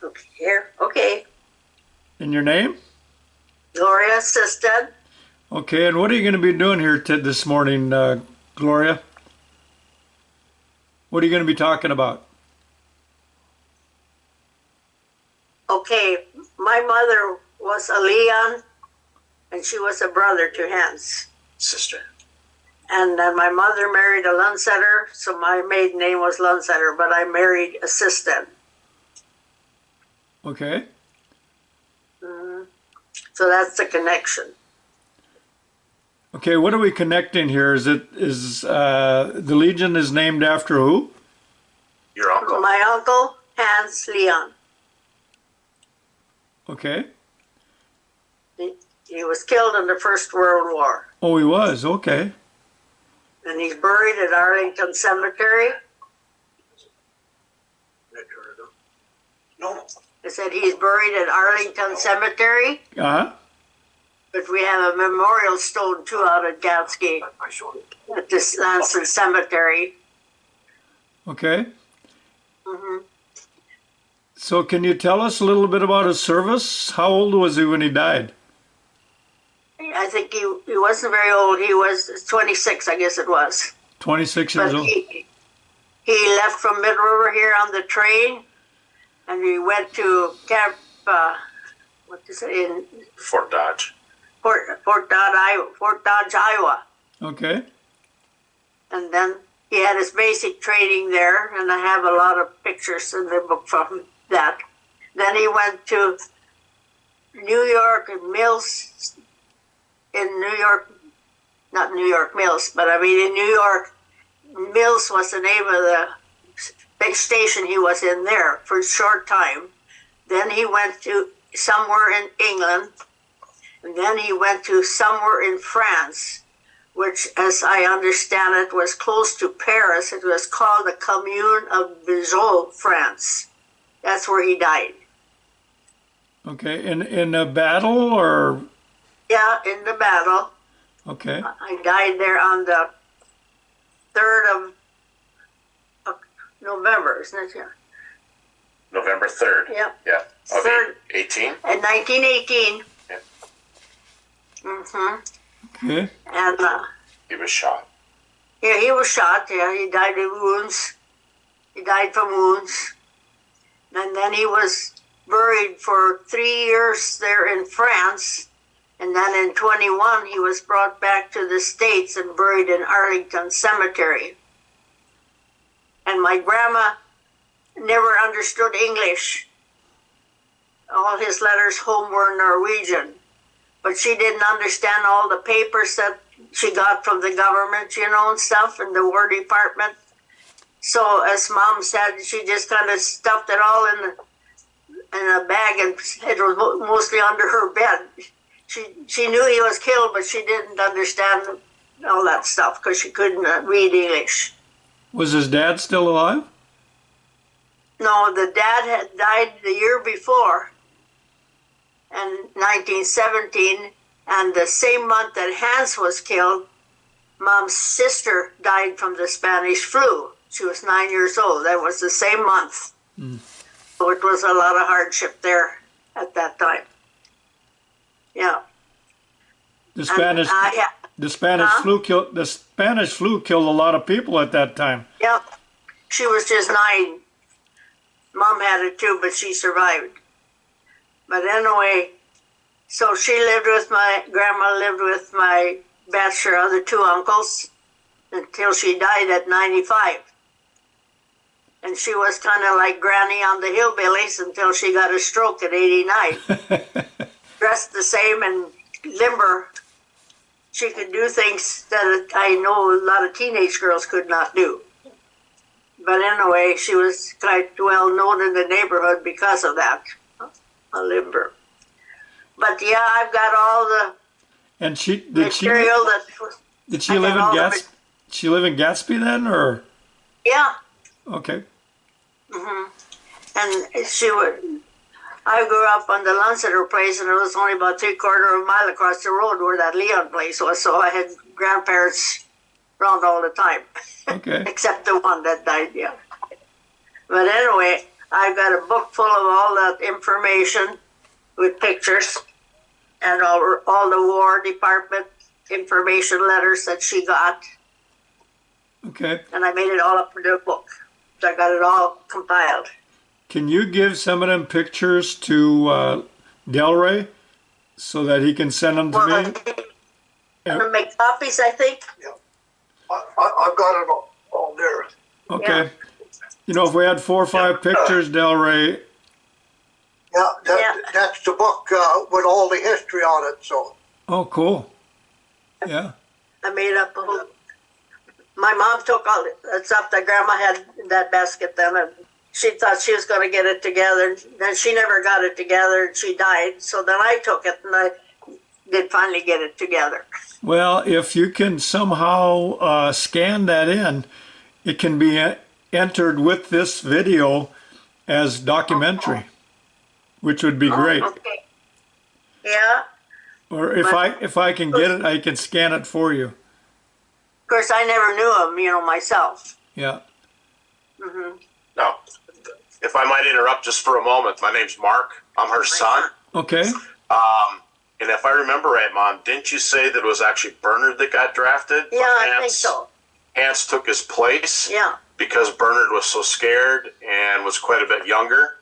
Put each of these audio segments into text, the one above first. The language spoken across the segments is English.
Okay, here. Okay. And your name? Gloria, Sistad. Okay, and what are you going to be doing here this morning, Gloria? What are you going to be talking about? Okay, my mother was a Lian, and she was a brother to Hans. Sister. And then my mother married a Lunsetter, so my maiden name was Lunsetter, but I married a Sistad. Okay. So that's the connection. Okay, what are we connecting here? The Legion is named after who? Your uncle. My uncle, Hans Lian. Okay. He was killed in the First World War. Oh, he was. Okay. And he's buried at Arlington Cemetery. No. I said he's buried at Arlington Cemetery, Uh-huh. but we have a memorial stone too out at Gatsgate at this Lansing Cemetery. Okay. hmm So can you tell us a little bit about his service? How old was he when he died? I think he wasn't very old. He was 26, I guess it was. 26 years But old. he left from Mid River here on the train, and he went to Camp, in Fort Dodge. Fort Dodge, Iowa. Okay. And then he had his basic training there, and I have a lot of pictures in the book from that. Then he went to New York Mills, in New York, not New York Mills, but I mean in New York, Mills was the name of the big station he was in there for a short time. Then he went to somewhere in England, and then he went to somewhere in France, which, as I understand it, was close to Paris. It was called the Commune of Bijou, France. That's where he died. Okay. In a battle or? Yeah, in the battle. Okay. I died there on the 3rd of November, isn't it? Yeah. November 3rd. Yeah. Yeah. Of 3rd. 18? In 1918. Yeah. Okay. And He was shot. yeah, he was shot. Yeah, he died of wounds. He died from wounds. And then he was buried for 3 years there in France. And then in 21, he was brought back to the States and buried in Arlington Cemetery. And my grandma never understood English. All his letters home were Norwegian. But she didn't understand all the papers that she got from the government, and stuff, in the War Department. So, as Mom said, she just kind of stuffed it all in a bag, and it was mostly under her bed. She knew he was killed, but she didn't understand all that stuff because she couldn't read English. Was his dad still alive? No, the dad had died the year before, in 1917, and the same month that Hans was killed, Mom's sister died from the Spanish flu. She was 9 years old. That was the same month. So it was a lot of hardship there at that time. Yeah. The Spanish yeah. the Spanish flu killed a lot of people at that time. Yep. She was just 9. Mom had it too, but she survived. But anyway, so grandma lived with my bachelor other 2 uncles until she died at 95. And she was kind of like Granny on the Hillbillies until she got a stroke at 89. Dressed the same and limber. She could do things that I know a lot of teenage girls could not do. But anyway, she was quite well known in the neighborhood because of that, a limber. But yeah, I've got all the And material that was. Did she live in Gatsby? She live in Gatsby then, or? Yeah. Okay. And I grew up on the Lunsetter place, and it was only about 3/4 of a mile across the road where that Lian place was. So I had grandparents around all the time. Okay. Except the one that died, yeah. But anyway, I've got a book full of all that information with pictures and all the War Department information letters that she got. Okay. And I made it all up into a book. So I got it all compiled. Can you give some of them pictures to Delray so that he can send them to Well, me? I'm going to make copies, I think. Yeah. I've got it all there. Okay. Yeah. You know, if we had 4 or 5 pictures, Delray. Yeah, that's the book with all the history on it. So. Oh, cool. Yeah. I made up a whole. My mom took all the stuff that Grandma had in that basket then, and she thought she was going to get it together. Then she never got it together, and she died. So then I took it, and I did finally get it together. Well, if you can somehow scan that in, it can be entered with this video as documentary, which would be great. Okay. Yeah. Or if I can get it, I can scan it for you. Of course, I never knew him, myself. Yeah. Hmm. No. If I might interrupt just for a moment, my name's Mark. I'm her son. Okay. And if I remember right, Mom, didn't you say that it was actually Bernard that got drafted? Yeah, I think so. Hans took his place. Yeah. Because Bernard was so scared and was quite a bit younger.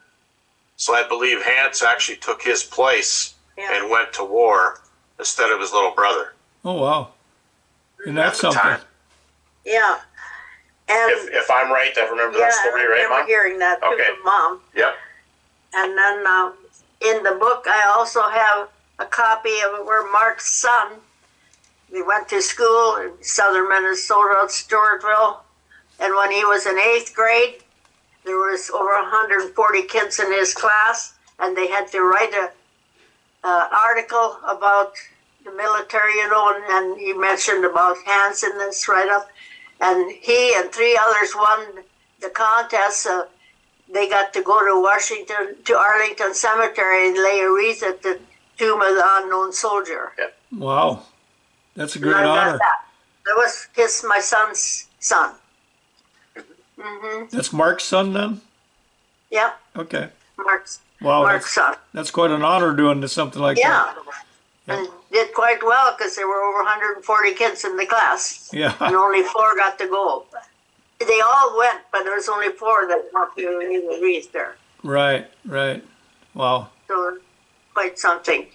So I believe Hans actually took his place and went to war instead of his little brother. Oh, wow. And that's At the something. time. Yeah. And If I'm right, I remember that story, I right, remember Mom? hearing that too Okay. from Mom. Yep. And then in the book, I also have a copy of where Mark's son, they went to school in southern Minnesota, Stewartville, and when he was in 8th grade, there was over 140 kids in his class, and they had to write an article about the military, and he mentioned about Hans in this write-up, and he and 3 others won the contest. They got to go to Arlington Cemetery and lay a wreath at the tomb of the unknown soldier. Wow. That's a great And I got honor. that was my son's son. Hmm. That's Mark's son then? Yep, Okay. Mark's Wow. son. That's quite an honor doing something like Yeah. that. And did quite well because there were over 140 kids in the class. Yeah. And only 4 got to go. They all went, but there was only 4 that got to leave the wreath there. Right. Wow. So quite something.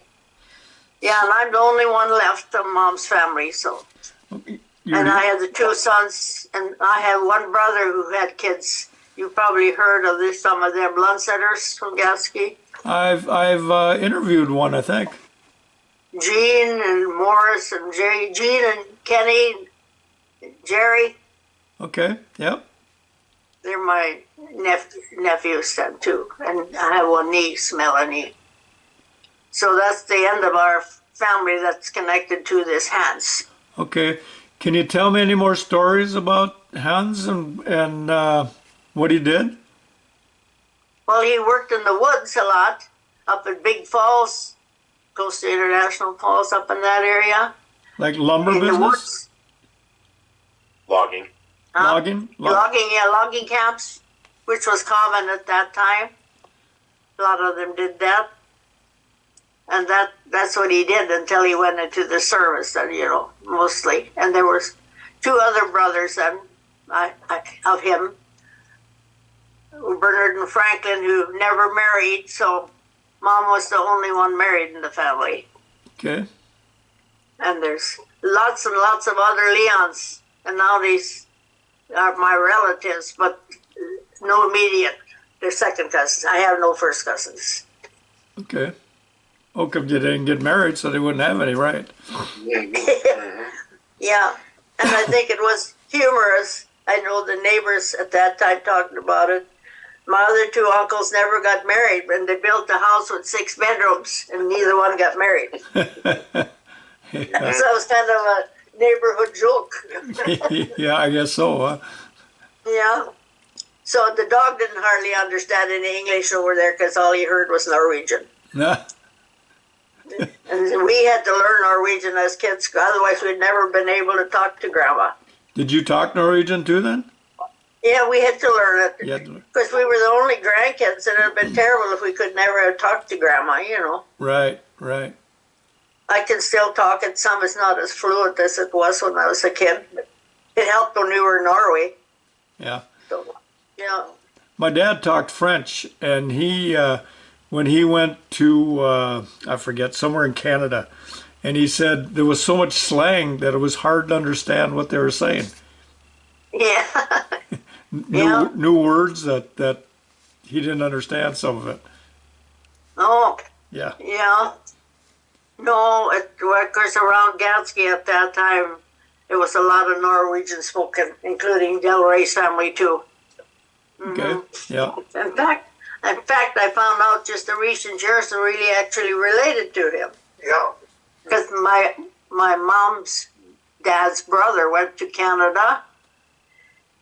Yeah, and I'm the only one left of Mom's family, so. And I have the 2 sons, and I have 1 brother who had kids. You've probably heard of this, some of them Lunsetters from Gatsky. I've interviewed one, I think. Gene and Morris and Jerry, Gene and Kenny, and Jerry. Okay. Yep. They're my nephews then too, and I have 1 niece, Melanie. So that's the end of our family that's connected to this Hans. Okay. Can you tell me any more stories about Hans and what he did? Well, he worked in the woods a lot, up at Big Falls, close to International Falls, up in that area. Like lumber In the business? woods. Logging. Logging? Logging camps, which was common at that time. A lot of them did that. And that's what he did until he went into the service, and mostly. And there was 2 other brothers then of him, Bernard and Franklin, who never married, so Mom was the only one married in the family. Okay. And there's lots and lots of other Lians, and now these are my relatives, but no immediate. They're second cousins. I have no first cousins. Okay. Oh, because they didn't get married, so they wouldn't have any, right? Yeah, and I think it was humorous. I know the neighbors at that time talking about it. My other 2 uncles never got married, and they built a house with 6 bedrooms, and neither one got married. So it was kind of a neighborhood joke. Yeah, I guess so. Huh? Yeah. So the dog didn't hardly understand any English over there because all he heard was Norwegian. Nah. And we had to learn Norwegian as kids, otherwise we'd never been able to talk to Grandma. Did you talk Norwegian too then? Yeah, we had to learn it Yeah, because we were the only grandkids, and it would have been terrible if we could never have talked to Grandma. right, right. I can still talk, and some is not as fluent as it was when I was a kid, but it helped when we were in Norway. Yeah. So, yeah. My dad talked French, and when he went to, I forget, somewhere in Canada, and he said there was so much slang that it was hard to understand what they were saying. Yeah. New words that he didn't understand some of it. Oh, Yeah. yeah. No, of course, around Gatsky at that time, there was a lot of Norwegian spoken, including Del Rey's family, too. Okay. Yeah. In fact, I found out just the recent years are really actually related to him. Yeah. Because my mom's dad's brother went to Canada,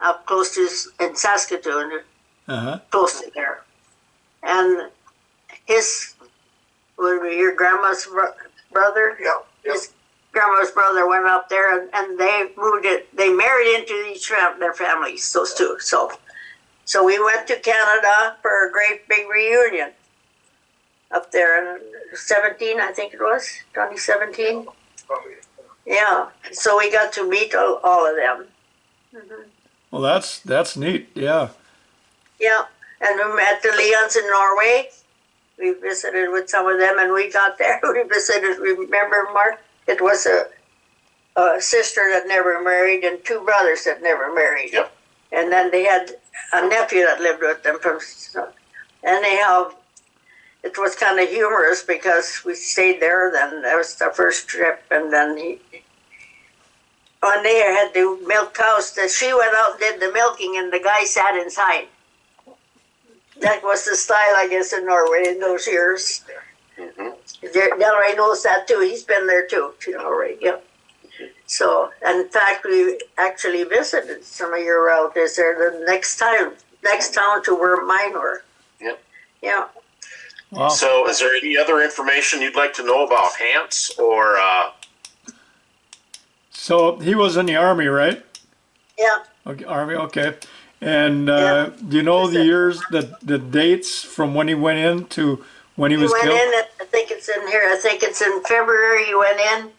up close to in Saskatoon, Uh-huh. close to there, and his would be your grandma's brother. Yeah. Yeah. His grandma's brother went up there, and they moved it. They married into their families, those two. So we went to Canada for a great big reunion up there in 17, I think it was 2017. Yeah, so we got to meet all of them. Well, that's neat. Yeah. Yeah, and we met the Lians in Norway. We visited with some of them, and we got there. We visited. Remember, Mark? It was a sister that never married and two brothers that never married. Yep. And then they had a nephew that lived with them from. Anyhow, it was kind of humorous because we stayed there. Then that was the first trip, and then when they had to milk cows, she went out and did the milking, and the guy sat inside. That was the style, I guess, in Norway in those years. Del Rey knows that too. He's been there too, to Norway. Yeah. So, and in fact, we actually visited some of your relatives there. The next town to where mine were. Yep. Yeah. Wow. So, is there any other information you'd like to know about Hans or? So he was in the Army, right? Yeah. Okay, Army. Okay. And Yeah. do you know the years, the dates from when he went in to when he was went killed? in, I think it's in here. I think it's in February he went in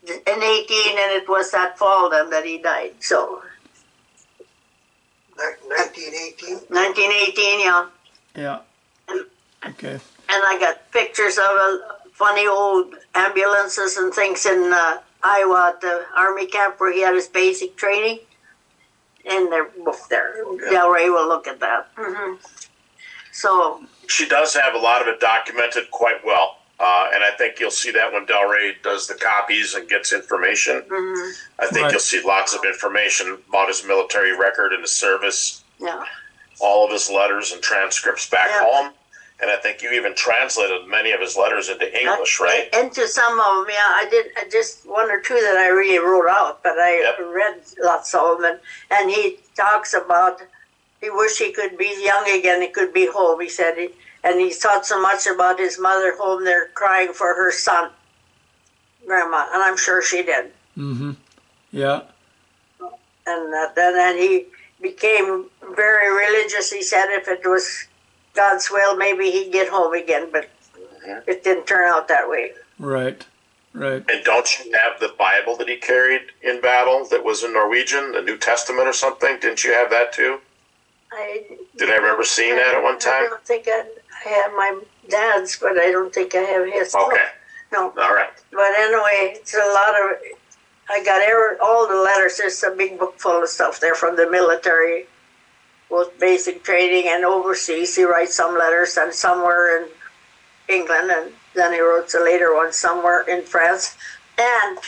18, and it was that fall then that he died. So 1918. 1918, yeah. Yeah. Okay. And I got pictures of funny old ambulances and things in Iowa at the Army camp where he had his basic training. In their book there. Del Rey will look at that. So She does have a lot of it documented quite well. And I think you'll see that when Del Rey does the copies and gets information. I think Right. you'll see lots of information about his military record and his service, yeah, all of his letters and transcripts back Yeah. home. And I think you even translated many of his letters into English, right? Into some of them, yeah. I did. I just one or two that I really wrote out, but I Yep. read lots of them. And he talks about he wished he could be young again. He could be home. He said, and he thought so much about his mother home there crying for her son, Grandma, and I'm sure she did. Mm-hmm. Yeah. And then he became very religious. He said if it was God's will, maybe he'd get home again, but it didn't turn out that way. Right. Right. And don't you have the Bible that he carried in battle that was in Norwegian, the New Testament or something? Didn't you have that too? Did I remember seeing that at one time? I don't think I have my dad's, but I don't think I have his. Okay. No. All right. But anyway, it's a lot of. I got all the letters. There's a big book full of stuff there from the military, both basic training and overseas. He writes some letters, and somewhere in England, and then he wrote the later one somewhere in France. And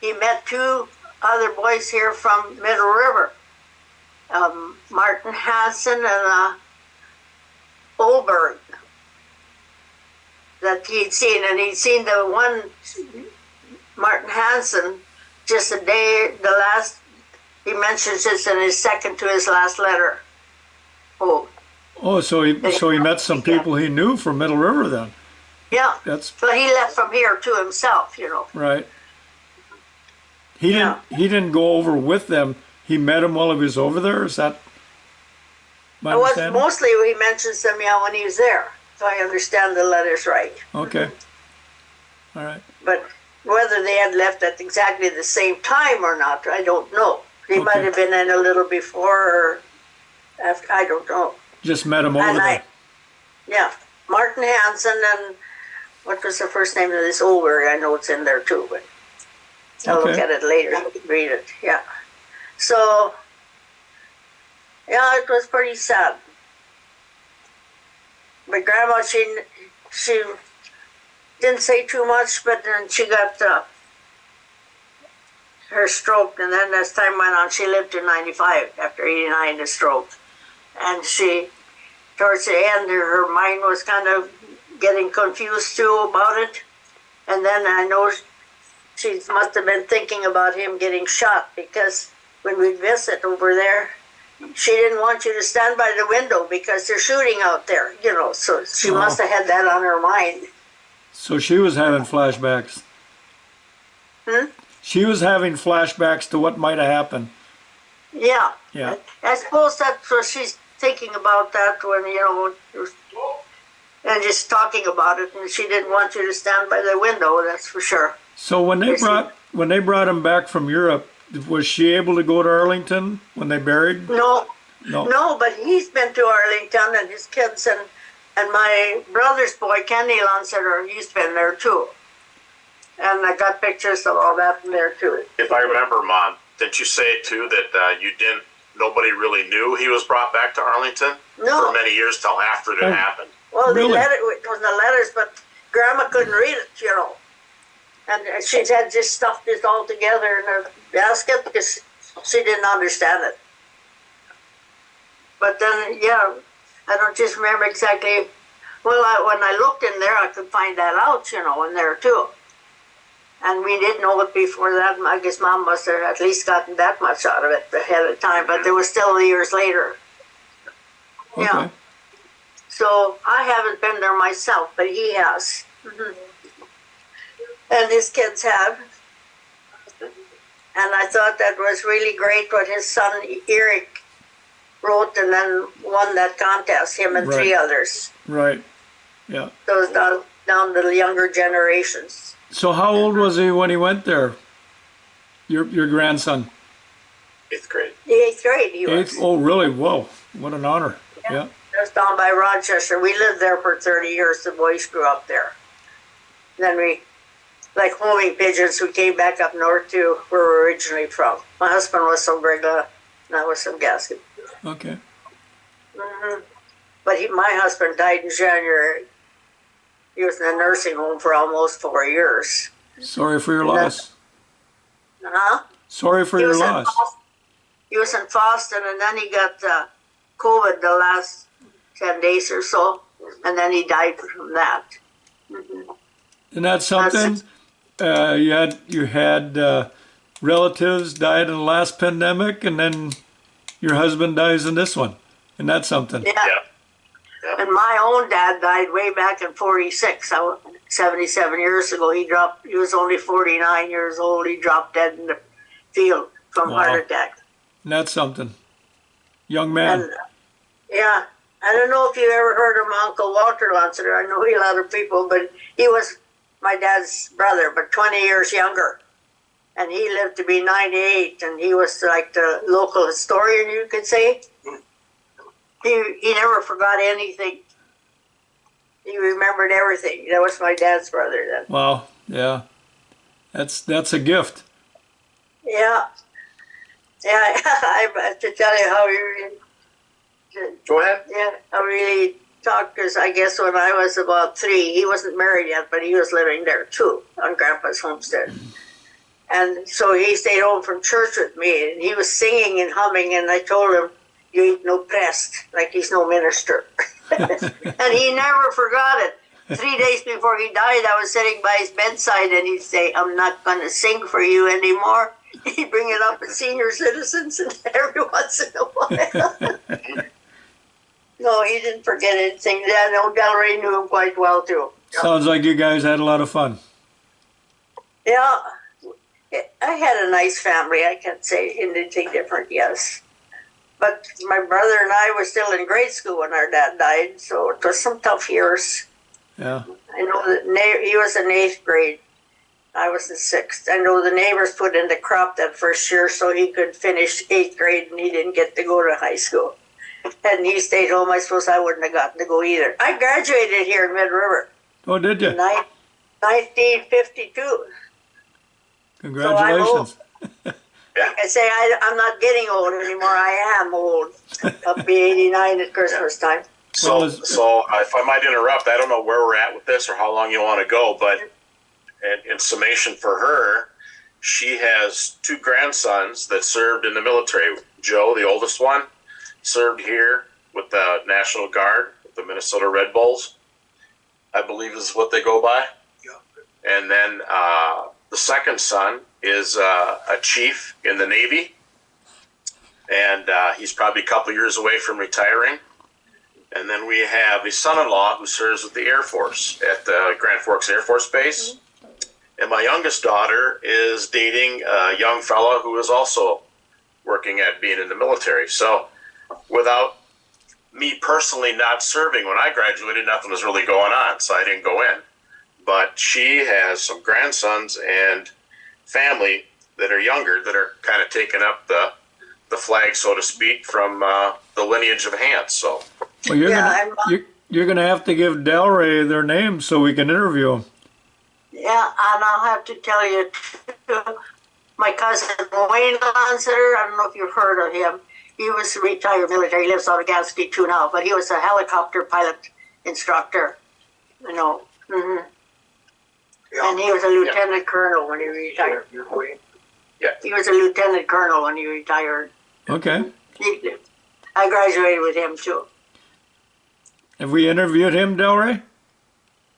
he met two other boys here from Middle River, Martin Hansen and Olberg, that he'd seen. And he'd seen the one, Martin Hansen, just he mentions this in his second to his last letter. Oh, so he met some people he knew from Middle River then. Yeah. That's But he left from here to himself, right. He didn't go over with them. He met him while he was over there. Is that My I was understanding? mostly he mentions them when he was there, so I understand the letters right. Okay. All right. But whether they had left at exactly the same time or not, I don't know. They Okay. might have been in a little before or after. I don't know. Just met him over And there. yeah, Martin Hansen and what was the first name of this Over? I know it's in there too, but I'll look Okay. at it later, read it. Yeah. So, yeah, it was pretty sad. My grandma, she didn't say too much, but then she got her stroke, and then as time went on, she lived to 95 after 89, the stroke. And she, towards the end, her mind was kind of getting confused too about it. And then I know she must have been thinking about him getting shot, because when we visit over there, she didn't want you to stand by the window because they're shooting out there, so she Wow. must have had that on her mind. So she was having flashbacks. She was having flashbacks to what might have happened. Yeah. Yeah. I suppose that's what she's thinking about, that when, and just talking about it, and she didn't want you to stand by the window, that's for sure. So when they brought him back from Europe, was she able to go to Arlington when they buried? No, No. but he's been to Arlington, and his kids, and my brother's boy, Kenny Lanceter, he's been there too. And I got pictures of all that in there too. If I remember, Mom, didn't you say too that nobody really knew he was brought back to Arlington No. for many years till after it Oh. happened? Well, Really? it was the letters, but Grandma couldn't read it, And she had just stuffed it all together in her basket because she didn't understand it. But then, yeah, I don't just remember exactly. Well, when I looked in there, I could find that out, in there too. And we didn't know it before that. I guess Mom must have at least gotten that much out of it ahead of time, but there was still years later. Okay. Yeah. So I haven't been there myself, but he has. And his kids have. And I thought that was really great what his son Eric wrote and then won that contest, him and three Right. others. Right. Yeah. Those down to the younger generations. So how old was he when he went there? Your grandson? 8th grade. The 8th grade he was. Eighth? Oh, really? Whoa. What an honor. Yeah. It was down by Rochester. We lived there for 30 years. The boys grew up there. Then we, like homing pigeons, we came back up north to where we were originally from. My husband was from Brigla, and I was from Gaskin. Okay. But my husband died in January. He was in a nursing home for almost 4 years. Sorry for your loss. Huh? Sorry for your loss. He was in Boston, and then he got COVID the last 10 days or so, and then he died from that. Isn't that something? You had relatives died in the last pandemic, and then your husband dies in this one. Isn't that something? Yeah. And my own dad died way back in 46. 77 years ago. He was only 49 years old. He dropped dead in the field from Wow. heart attack. Isn't that something? Young man. And yeah, I don't know if you ever heard of my Uncle Walter Lanceter. I know a lot of people, but he was my dad's brother, but 20 years younger. And he lived to be 98, and he was like the local historian, you could say. He never forgot anything. He remembered everything. That was my dad's brother then. Wow. Yeah. That's a gift. Yeah. Yeah, I have to tell you how he really, Go ahead. yeah, I really talked, because I guess when I was about 3, he wasn't married yet, but he was living there too, on Grandpa's homestead. And so he stayed home from church with me, and he was singing and humming, and I told him, "You ain't no priest, like he's no minister." And he never forgot it. 3 days before he died, I was sitting by his bedside, and he'd say, "I'm not going to sing for you anymore." He'd bring it up as senior citizens, and every once in a while. No, he didn't forget anything. Yeah, no, Delray knew him quite well, too. Sounds like you guys had a lot of fun. Yeah, I had a nice family. I can't say anything different, yes. But my brother and I were still in grade school when our dad died, so it was some tough years. Yeah. I know that he was in 8th grade. I was in 6th. I know the neighbors put in the crop that first year so he could finish 8th grade, and he didn't get to go to high school. And he stayed home. I suppose I wouldn't have gotten to go either. I graduated here in Mid River. Oh, did you? In 1952. Congratulations. Yeah. I say I'm not getting old anymore. I am old. I'll be 89 at Christmas time. So if I might interrupt, I don't know where we're at with this or how long you want to go, but in summation for her, she has 2 grandsons that served in the military. Joe, the oldest one, served here with the National Guard, with the Minnesota Red Bulls, I believe is what they go by. Yeah. And then the second son is a chief in the Navy, and he's probably a couple years away from retiring. And then we have a son-in-law who serves with the Air Force at Grand Forks Air Force Base. And my youngest daughter is dating a young fellow who is also working at being in the military. So without me personally not serving when I graduated, nothing was really going on, so I didn't go in. But she has some grandsons and family that are younger that are kind of taking up the flag, so to speak, from the lineage of Hans. So, well, you're gonna have to give Delray their names so we can interview them. Yeah, and I'll have to tell you, too, my cousin Wayne Lancer, I don't know if you've heard of him. He was a retired military. He lives out of Gadsky too now, but he was a helicopter pilot instructor, you know. Mm-hmm. Yeah. And he was a lieutenant colonel when he retired. Yeah. He was a lieutenant colonel when he retired. Okay. I graduated with him too. Have we interviewed him, Delray?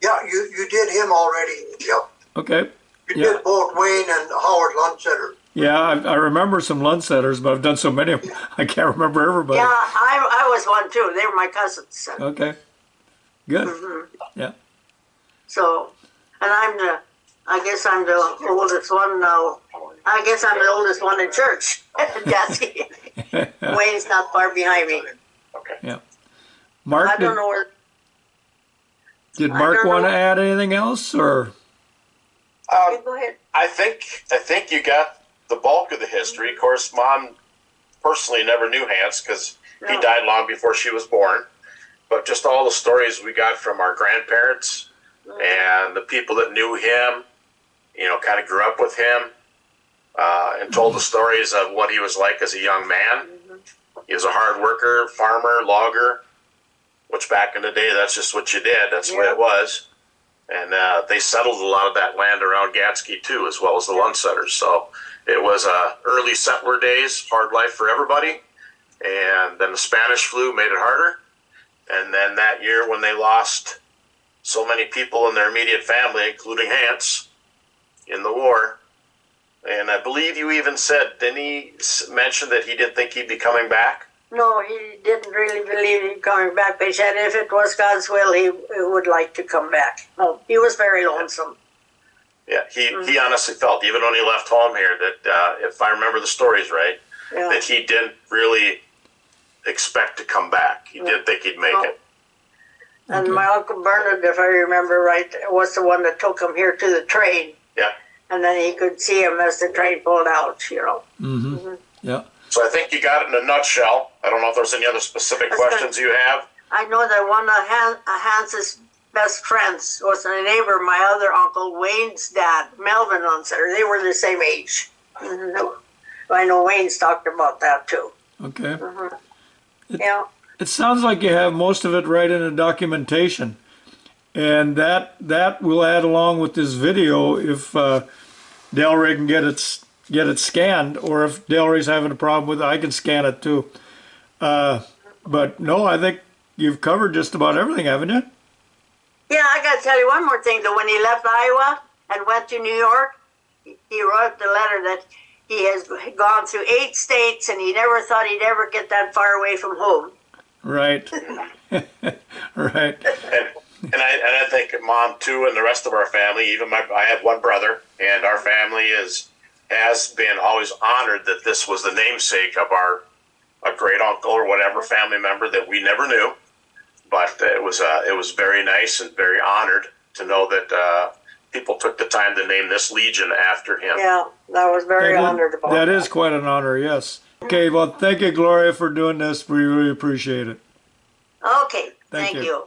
Yeah, you did him already. Yep. Okay. You did both Wayne and Howard Lundsetter. Yeah, I remember some Lundsetters, but I've done so many of them, I can't remember everybody. Yeah, I was one too. They were my cousins. So. Okay. Good. Mm-hmm. Yeah. So, and I guess I'm the oldest one now. I guess I'm the oldest one in church. Gadsky. Wayne's not far behind me. Okay. Yeah. Mark, I don't know where. Did Mark want to add anything else, or? Go ahead. I think you got the bulk of the history. Of course, Mom personally never knew Hans because he died long before she was born. But just all the stories we got from our grandparents and the people that knew him, you know, kind of grew up with him, and told the stories of what he was like as a young man. He was a hard worker, farmer, logger, which back in the day, that's just what you did. That's the way it was. And they settled a lot of that land around Gadsky too, as well as the Lundsetters. So it was early settler days, hard life for everybody. And then the Spanish flu made it harder. And then that year when they lost so many people in their immediate family, including Hans, in the war. And I believe you even said, didn't he mention that he didn't think he'd be coming back? No, he didn't really believe in coming back, but he said if it was God's will, he would like to come back. No, he was very lonesome. Yeah, he honestly felt, even when he left home here, that if I remember the stories right, that he didn't really expect to come back. He didn't think he'd make it. And my Uncle Bernard, if I remember right, was the one that took him here to the train. Yeah. And then he could see him as the train pulled out, you know. Mm-hmm. Mm-hmm. Yeah. So I think you got it in a nutshell. I don't know if there's any other specific questions you have. I know that one of Hans's best friends was a neighbor of my other uncle, Wayne's dad, Melvin Lundsetter. They were the same age. Mm-hmm. I know Wayne's talked about that too. Okay. Mm-hmm. It sounds like you have most of it right in the documentation. And that will add along with this video if Delray can get it scanned, or if Delray's having a problem with it, I can scan it too. But no, I think you've covered just about everything, haven't you? Yeah, I got to tell you one more thing, though. When he left Iowa and went to New York, he wrote the letter that he has gone through 8 states and he never thought he'd ever get that far away from home. Right. Right. And I think Mom too, and the rest of our family, even I have one brother, and our family has been always honored that this was the namesake of our a great uncle or whatever family member that we never knew. But it was very nice and very honored to know that people took the time to name this Legion after him. Yeah, that was very honored about that is quite an honor, yes. Okay, well, thank you, Gloria, for doing this. We really appreciate it. Okay, Thank thank you. you.